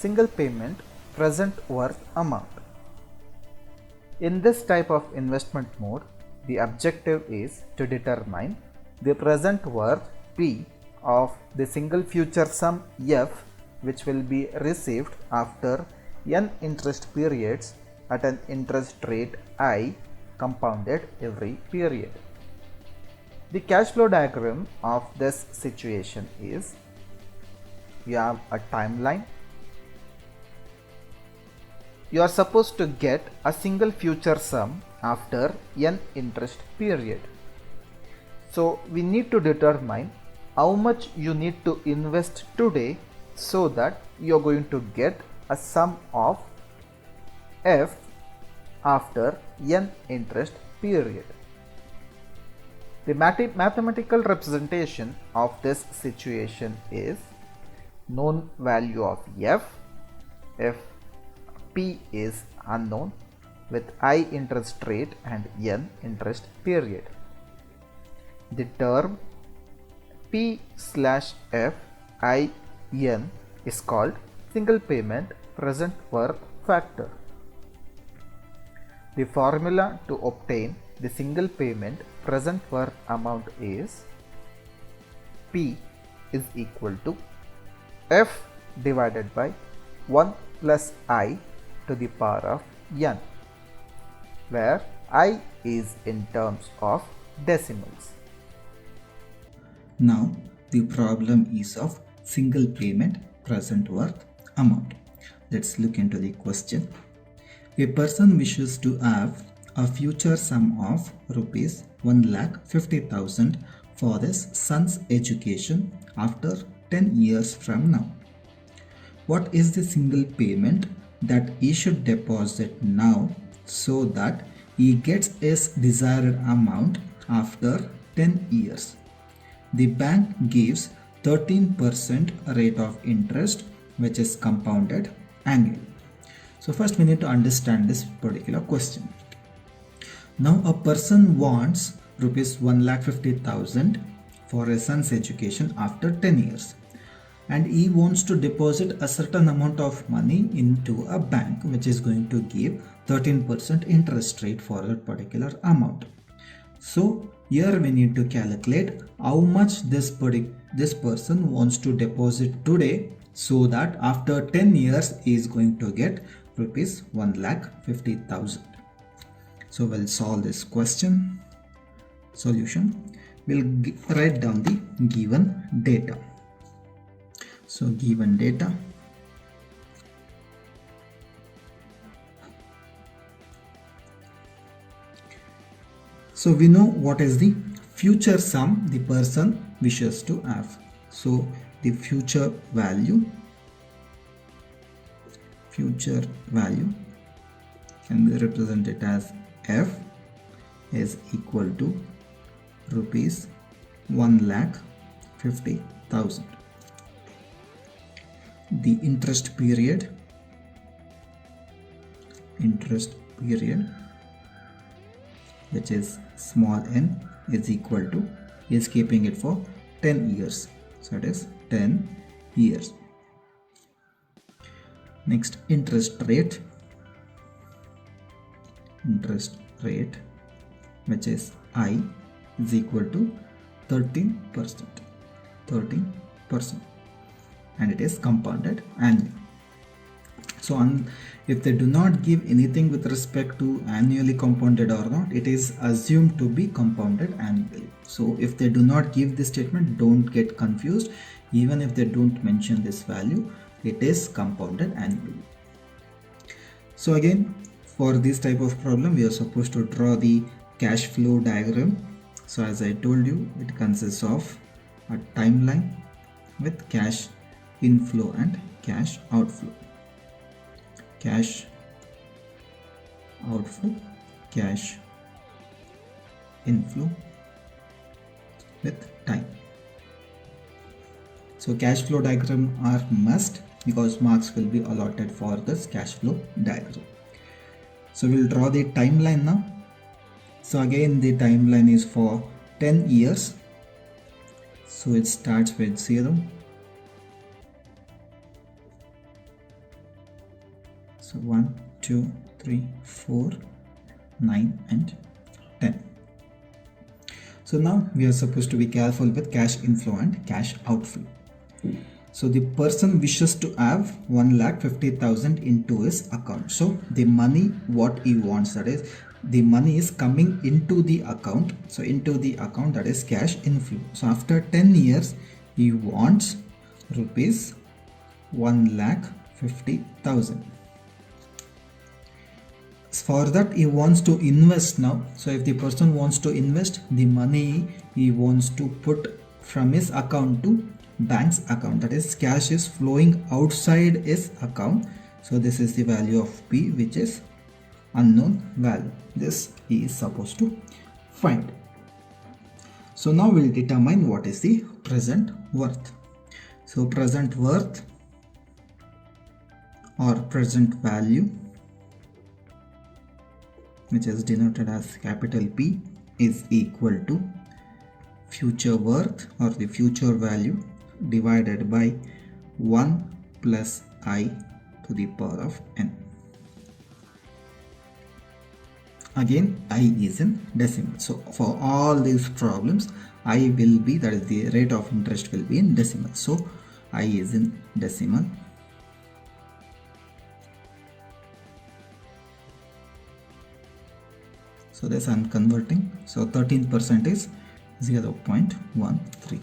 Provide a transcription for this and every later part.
single payment present worth amount. In this type of investment mode, the objective is to determine the present worth P of the single future sum F which will be received after n interest periods at an interest rate I compounded every period. The cash flow diagram of this situation is, you have a timeline. You are supposed to get a single future sum after n interest period. So we need to determine how much you need to invest today so that you are going to get a sum of F after n interest period. The mathematical representation of this situation is known value of F if P is unknown with I interest rate and n interest period. The term P slash F I n is called single payment present worth factor. The formula to obtain the single payment present worth amount is P is equal to F divided by 1 plus I to the power of n, where I is in terms of decimals. Now the problem is of single payment present worth amount. Let's look into the question. A person wishes to have a future sum of rupees 1,50,000 for his son's education after 10 years from now. What is the single payment that he should deposit now so that he gets his desired amount after 10 years? The bank gives 13% rate of interest which is compounded annually. So first we need to understand this particular question. Now a person wants rupees 1,50,000 for his son's education after 10 years. And he wants to deposit a certain amount of money into a bank which is going to give 13% interest rate for that particular amount. So here we need to calculate how much this person wants to deposit today so that after 10 years he is going to get rupees 1,50,000. So we'll solve this question. Solution. We'll write down the given data. So given data, so we know what is the future sum the person wishes to have. So the future value can be represented as F is equal to rupees 1,50,000. The interest period which is small n is equal to, is keeping it for 10 years, so it is 10 years. Next, interest rate which is I is equal to 13%, and it is compounded annually. So if they do not give anything with respect to annually compounded or not, it is assumed to be compounded annually. So if they do not give this statement, don't get confused. Even if they don't mention this value, it is compounded annually. So again, for this type of problem, we are supposed to draw the cash flow diagram. So as I told you, it consists of a timeline with cash inflow and cash outflow. Cash outflow, cash inflow with time. So cash flow diagram are must because marks will be allotted for this cash flow diagram. So we'll draw the timeline now. So again the timeline is for 10 years. So it starts with 0, So 1, 2, 3, 4, 9 and 10. So now we are supposed to be careful with cash inflow and cash outflow. So the person wishes to have 1,50,000 into his account. So the money what he wants, that is the money is coming into the account. So into the account, that is cash inflow. So after 10 years he wants rupees 1,50,000. For that he wants to invest now. So if the person wants to invest, the money he wants to put from his account to bank's account, that is cash is flowing outside his account. So this is the value of P, which is unknown value. This he is supposed to find. So now we'll determine what is the present worth. So present worth or present value, which is denoted as capital P, is equal to future worth or the future value divided by 1 plus I to the power of n. Again, I is in decimal. So for all these problems, I will be, that is the rate of interest will be in decimal. So I is in decimal. So this I am converting. So 13% is 0.13.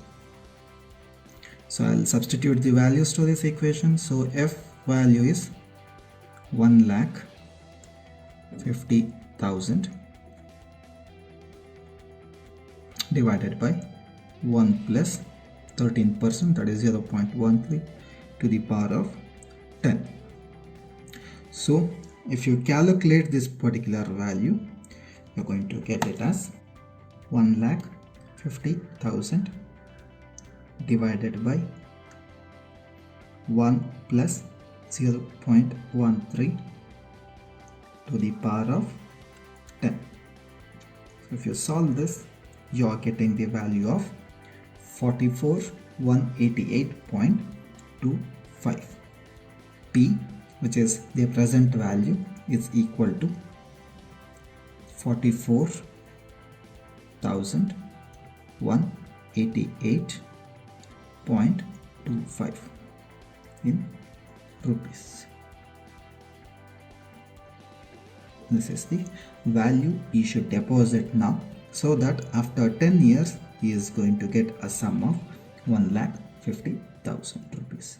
So I'll substitute the values to this equation. So F value is 1,50,000 divided by 1 plus 13%, that is 0.13 to the power of 10. So if you calculate this particular value, you're going to get it as 1,50,000 divided by 1 plus 0.13 to the power of 10. So if you solve this, you are getting the value of 44,188.25. P, which is the present value, is equal to 44,188.25 in rupees. This is the value he should deposit now, so that after 10 years he is going to get a sum of 1,50,000 rupees.